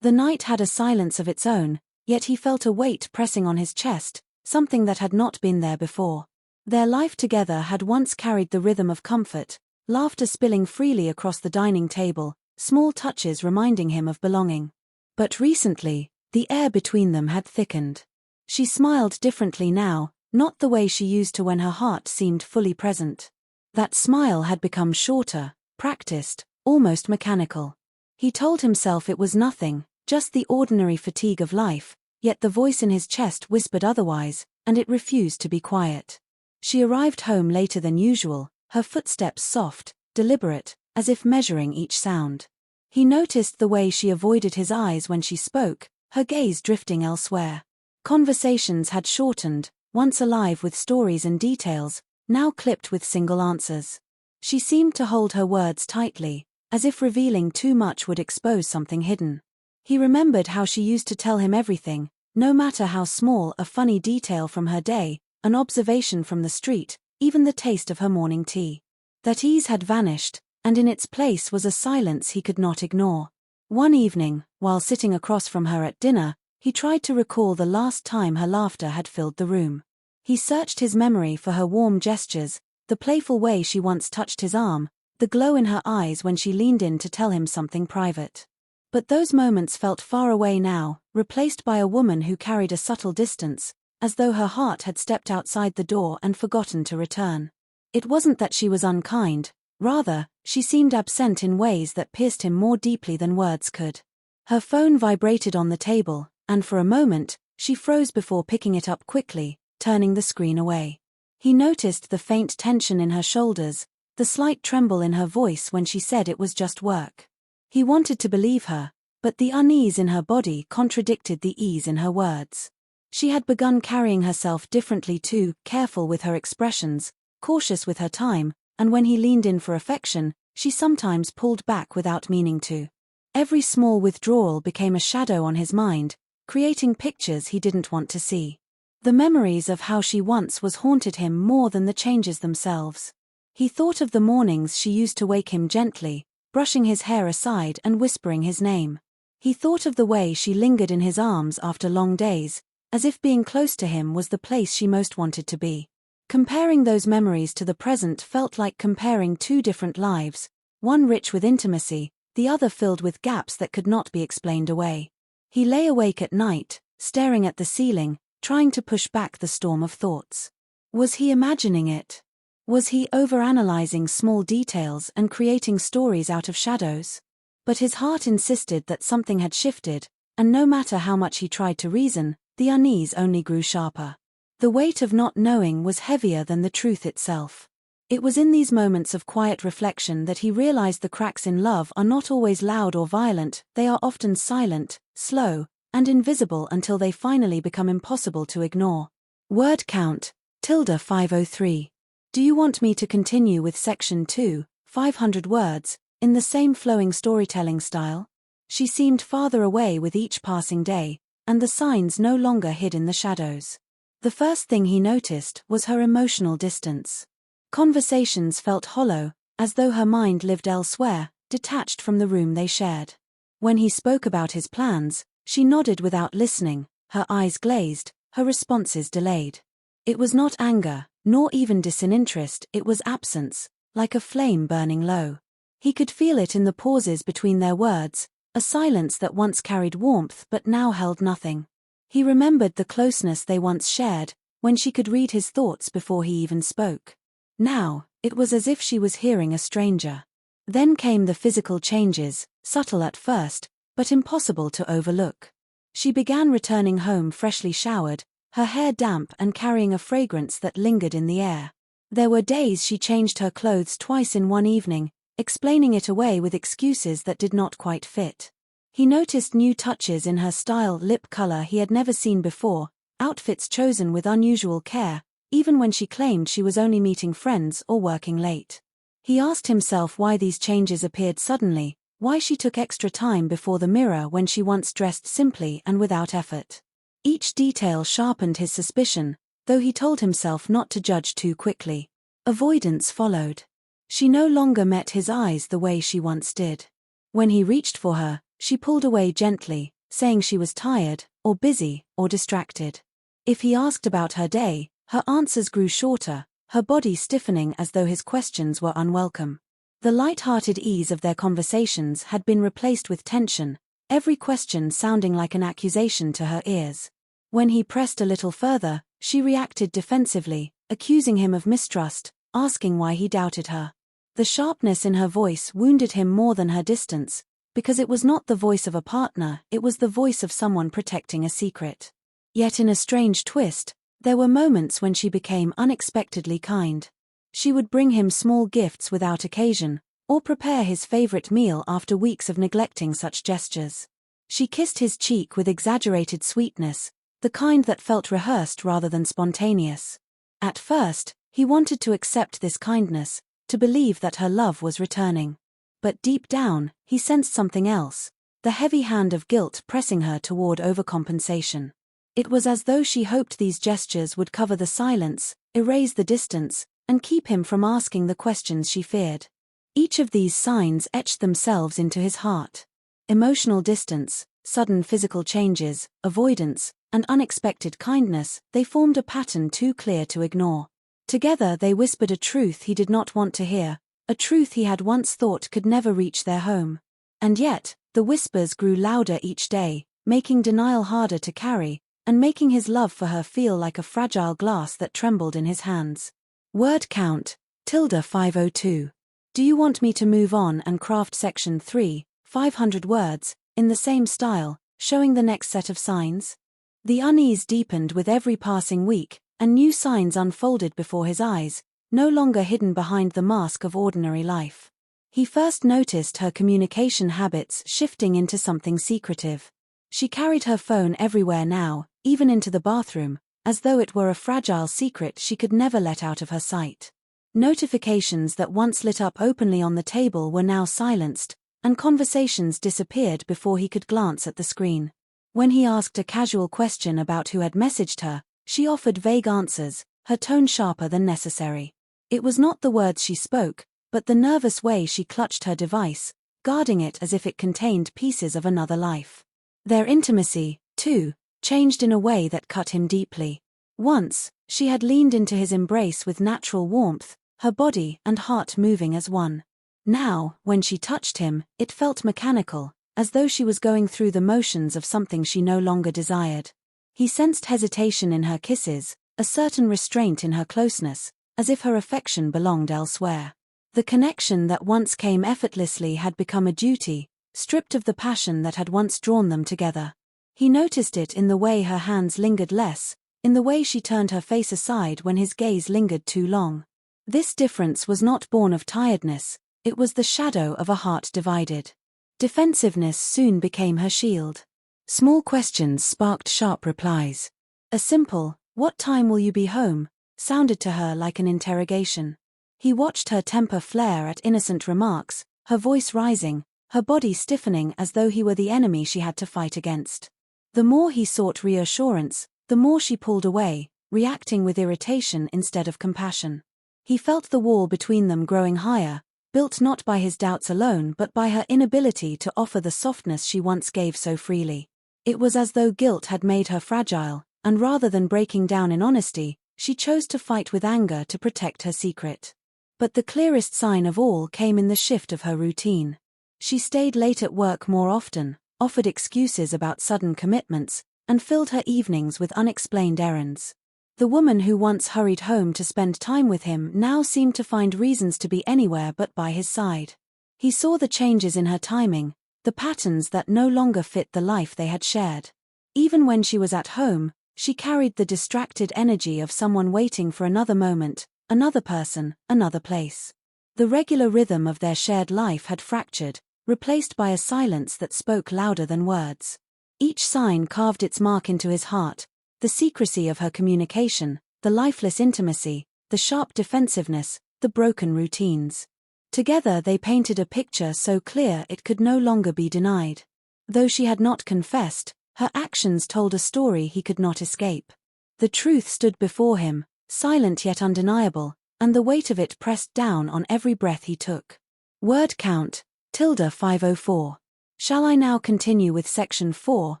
The night had a silence of its own, yet he felt a weight pressing on his chest, something that had not been there before. Their life together had once carried the rhythm of comfort, laughter spilling freely across the dining table, small touches reminding him of belonging. But recently, the air between them had thickened. She smiled differently now, not the way she used to when her heart seemed fully present. That smile had become shorter, practiced, almost mechanical. He told himself it was nothing, just the ordinary fatigue of life, yet the voice in his chest whispered otherwise, and it refused to be quiet. She arrived home later than usual, her footsteps soft, deliberate, as if measuring each sound. He noticed the way she avoided his eyes when she spoke, her gaze drifting elsewhere. Conversations had shortened, once alive with stories and details, now clipped with single answers. She seemed to hold her words tightly, as if revealing too much would expose something hidden. He remembered how she used to tell him everything, no matter how small, a funny detail from her day, an observation from the street, even the taste of her morning tea. That ease had vanished, and in its place was a silence he could not ignore. One evening, while sitting across from her at dinner, he tried to recall the last time her laughter had filled the room. He searched his memory for her warm gestures, the playful way she once touched his arm, the glow in her eyes when she leaned in to tell him something private. But those moments felt far away now, replaced by a woman who carried a subtle distance, as though her heart had stepped outside the door and forgotten to return. It wasn't that she was unkind, rather, she seemed absent in ways that pierced him more deeply than words could. Her phone vibrated on the table, and for a moment, she froze before picking it up quickly, turning the screen away. He noticed the faint tension in her shoulders, the slight tremble in her voice when she said it was just work. He wanted to believe her, but the unease in her body contradicted the ease in her words. She had begun carrying herself differently too, careful with her expressions, cautious with her time, and when he leaned in for affection, she sometimes pulled back without meaning to. Every small withdrawal became a shadow on his mind, creating pictures he didn't want to see. The memories of how she once was haunted him more than the changes themselves. He thought of the mornings she used to wake him gently, brushing his hair aside and whispering his name. He thought of the way she lingered in his arms after long days, as if being close to him was the place she most wanted to be. Comparing those memories to the present felt like comparing two different lives, one rich with intimacy, the other filled with gaps that could not be explained away. He lay awake at night, staring at the ceiling, trying to push back the storm of thoughts. Was he imagining it? Was he overanalyzing small details and creating stories out of shadows? But his heart insisted that something had shifted, and no matter how much he tried to reason, the unease only grew sharper. The weight of not knowing was heavier than the truth itself. It was in these moments of quiet reflection that he realized the cracks in love are not always loud or violent, they are often silent, slow, and invisible until they finally become impossible to ignore. Word count, ~503. Do you want me to continue with section 2, 500 words, in the same flowing storytelling style? She seemed farther away with each passing day, and the signs no longer hid in the shadows. The first thing he noticed was her emotional distance. Conversations felt hollow, as though her mind lived elsewhere, detached from the room they shared. When he spoke about his plans, she nodded without listening, her eyes glazed, her responses delayed. It was not anger, nor even disinterest, it was absence, like a flame burning low. He could feel it in the pauses between their words, a silence that once carried warmth but now held nothing. He remembered the closeness they once shared, when she could read his thoughts before he even spoke. Now, it was as if she was hearing a stranger. Then came the physical changes, subtle at first, but impossible to overlook. She began returning home freshly showered, her hair damp and carrying a fragrance that lingered in the air. There were days she changed her clothes twice in one evening, explaining it away with excuses that did not quite fit. He noticed new touches in her style, lip color he had never seen before, outfits chosen with unusual care, even when she claimed she was only meeting friends or working late. He asked himself why these changes appeared suddenly, why she took extra time before the mirror when she once dressed simply and without effort. Each detail sharpened his suspicion, though he told himself not to judge too quickly. Avoidance followed. She no longer met his eyes the way she once did. When he reached for her, She pulled away gently, saying she was tired, or busy, or distracted. If he asked about her day, her answers grew shorter, her body stiffening as though his questions were unwelcome. The light-hearted ease of their conversations had been replaced with tension, every question sounding like an accusation to her ears. When he pressed a little further, she reacted defensively, accusing him of mistrust, asking why he doubted her. The sharpness in her voice wounded him more than her distance, because it was not the voice of a partner, it was the voice of someone protecting a secret. Yet in a strange twist, there were moments when she became unexpectedly kind. She would bring him small gifts without occasion, or prepare his favorite meal after weeks of neglecting such gestures. She kissed his cheek with exaggerated sweetness, the kind that felt rehearsed rather than spontaneous. At first, he wanted to accept this kindness, to believe that her love was returning. But deep down, he sensed something else, the heavy hand of guilt pressing her toward overcompensation. It was as though she hoped these gestures would cover the silence, erase the distance, and keep him from asking the questions she feared. Each of these signs etched themselves into his heart. Emotional distance, sudden physical changes, avoidance, and unexpected kindness, they formed a pattern too clear to ignore. Together they whispered a truth he did not want to hear, a truth he had once thought could never reach their home. And yet, the whispers grew louder each day, making denial harder to carry, and making his love for her feel like a fragile glass that trembled in his hands. Word count, ~502. Do you want me to move on and craft section 3, 500 words, in the same style, showing the next set of signs? The unease deepened with every passing week, and new signs unfolded before his eyes, no longer hidden behind the mask of ordinary life. He first noticed her communication habits shifting into something secretive. She carried her phone everywhere now, even into the bathroom, as though it were a fragile secret she could never let out of her sight. Notifications that once lit up openly on the table were now silenced, and conversations disappeared before he could glance at the screen. When he asked a casual question about who had messaged her, she offered vague answers, her tone sharper than necessary. It was not the words she spoke, but the nervous way she clutched her device, guarding it as if it contained pieces of another life. Their intimacy, too, changed in a way that cut him deeply. Once, she had leaned into his embrace with natural warmth, her body and heart moving as one. Now, when she touched him, it felt mechanical, as though she was going through the motions of something she no longer desired. He sensed hesitation in her kisses, a certain restraint in her closeness, as if her affection belonged elsewhere. The connection that once came effortlessly had become a duty, stripped of the passion that had once drawn them together. He noticed it in the way her hands lingered less, in the way she turned her face aside when his gaze lingered too long. This difference was not born of tiredness, it was the shadow of a heart divided. Defensiveness soon became her shield. Small questions sparked sharp replies. A simple, "What time will you be home?" sounded to her like an interrogation. He watched her temper flare at innocent remarks, her voice rising, her body stiffening as though he were the enemy she had to fight against. The more he sought reassurance, the more she pulled away, reacting with irritation instead of compassion. He felt the wall between them growing higher, built not by his doubts alone but by her inability to offer the softness she once gave so freely. It was as though guilt had made her fragile, and rather than breaking down in honesty, she chose to fight with anger to protect her secret. But the clearest sign of all came in the shift of her routine. She stayed late at work more often, offered excuses about sudden commitments, and filled her evenings with unexplained errands. The woman who once hurried home to spend time with him now seemed to find reasons to be anywhere but by his side. He saw the changes in her timing, the patterns that no longer fit the life they had shared. Even when she was at home, she carried the distracted energy of someone waiting for another moment, another person, another place. The regular rhythm of their shared life had fractured, replaced by a silence that spoke louder than words. Each sign carved its mark into his heart, the secrecy of her communication, the lifeless intimacy, the sharp defensiveness, the broken routines. Together they painted a picture so clear it could no longer be denied. Though she had not confessed, her actions told a story he could not escape. The truth stood before him, silent yet undeniable, and the weight of it pressed down on every breath he took. Word count, ~504. Shall I now continue with section 4,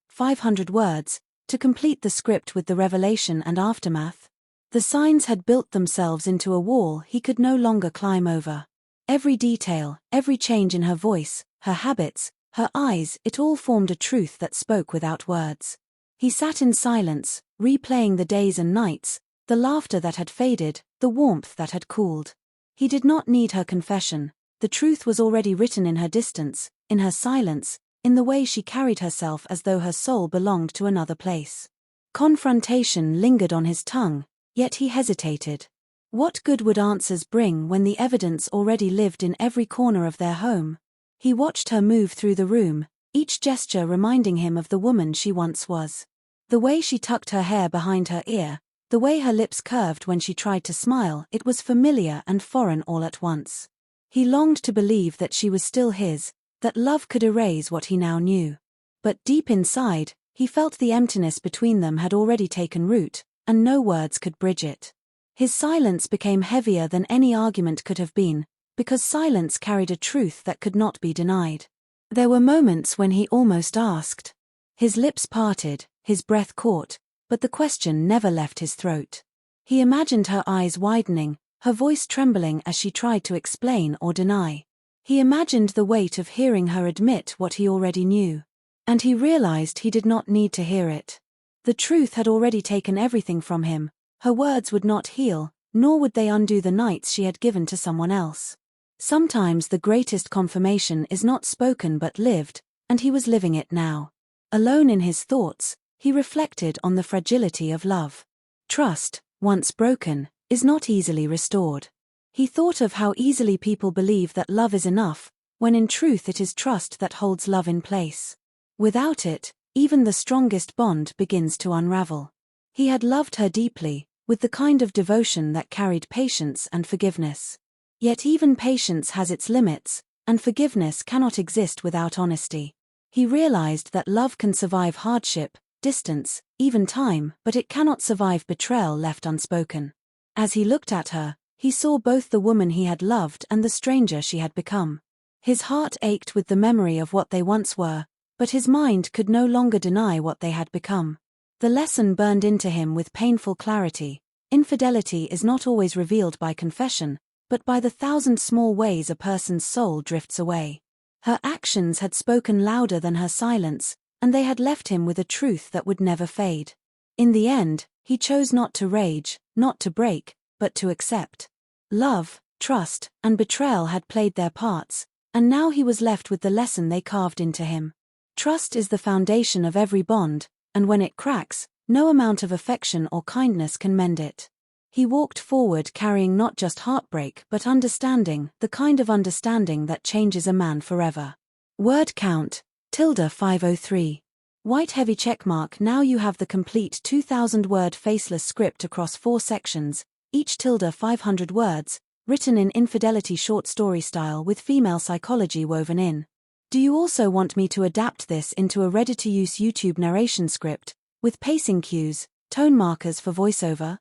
500 words, to complete the script with the revelation and aftermath? The signs had built themselves into a wall he could no longer climb over. Every detail, every change in her voice, her habits, her eyes, it all formed a truth that spoke without words. He sat in silence, replaying the days and nights, the laughter that had faded, the warmth that had cooled. He did not need her confession. The truth was already written in her distance, in her silence, in the way she carried herself as though her soul belonged to another place. Confrontation lingered on his tongue, yet he hesitated. What good would answers bring when the evidence already lived in every corner of their home? He watched her move through the room, each gesture reminding him of the woman she once was. The way she tucked her hair behind her ear, the way her lips curved when she tried to smile, it was familiar and foreign all at once. He longed to believe that she was still his, that love could erase what he now knew. But deep inside, he felt the emptiness between them had already taken root, and no words could bridge it. His silence became heavier than any argument could have been, because silence carried a truth that could not be denied. There were moments when he almost asked. His lips parted, his breath caught, but the question never left his throat. He imagined her eyes widening, her voice trembling as she tried to explain or deny. He imagined the weight of hearing her admit what he already knew. And he realized he did not need to hear it. The truth had already taken everything from him. Her words would not heal, nor would they undo the nights she had given to someone else. Sometimes the greatest confirmation is not spoken but lived, and he was living it now. Alone in his thoughts, he reflected on the fragility of love. Trust, once broken, is not easily restored. He thought of how easily people believe that love is enough, when in truth it is trust that holds love in place. Without it, even the strongest bond begins to unravel. He had loved her deeply, with the kind of devotion that carried patience and forgiveness. Yet even patience has its limits, and forgiveness cannot exist without honesty. He realized that love can survive hardship, distance, even time, but it cannot survive betrayal left unspoken. As he looked at her, he saw both the woman he had loved and the stranger she had become. His heart ached with the memory of what they once were, but his mind could no longer deny what they had become. The lesson burned into him with painful clarity. Infidelity is not always revealed by confession, but by the 1,000 small ways a person's soul drifts away. Her actions had spoken louder than her silence, and they had left him with a truth that would never fade. In the end, he chose not to rage, not to break, but to accept. Love, trust, and betrayal had played their parts, and now he was left with the lesson they carved into him. Trust is the foundation of every bond, and when it cracks, no amount of affection or kindness can mend it. He walked forward carrying not just heartbreak but understanding, the kind of understanding that changes a man forever. Word count, ~503. White heavy checkmark. Now you have the complete 2,000-word faceless script across 4 sections, each ~500 words, written in Infidelity short story style with female psychology woven in. Do you also want me to adapt this into a ready-to-use YouTube narration script, with pacing cues, tone markers for voiceover?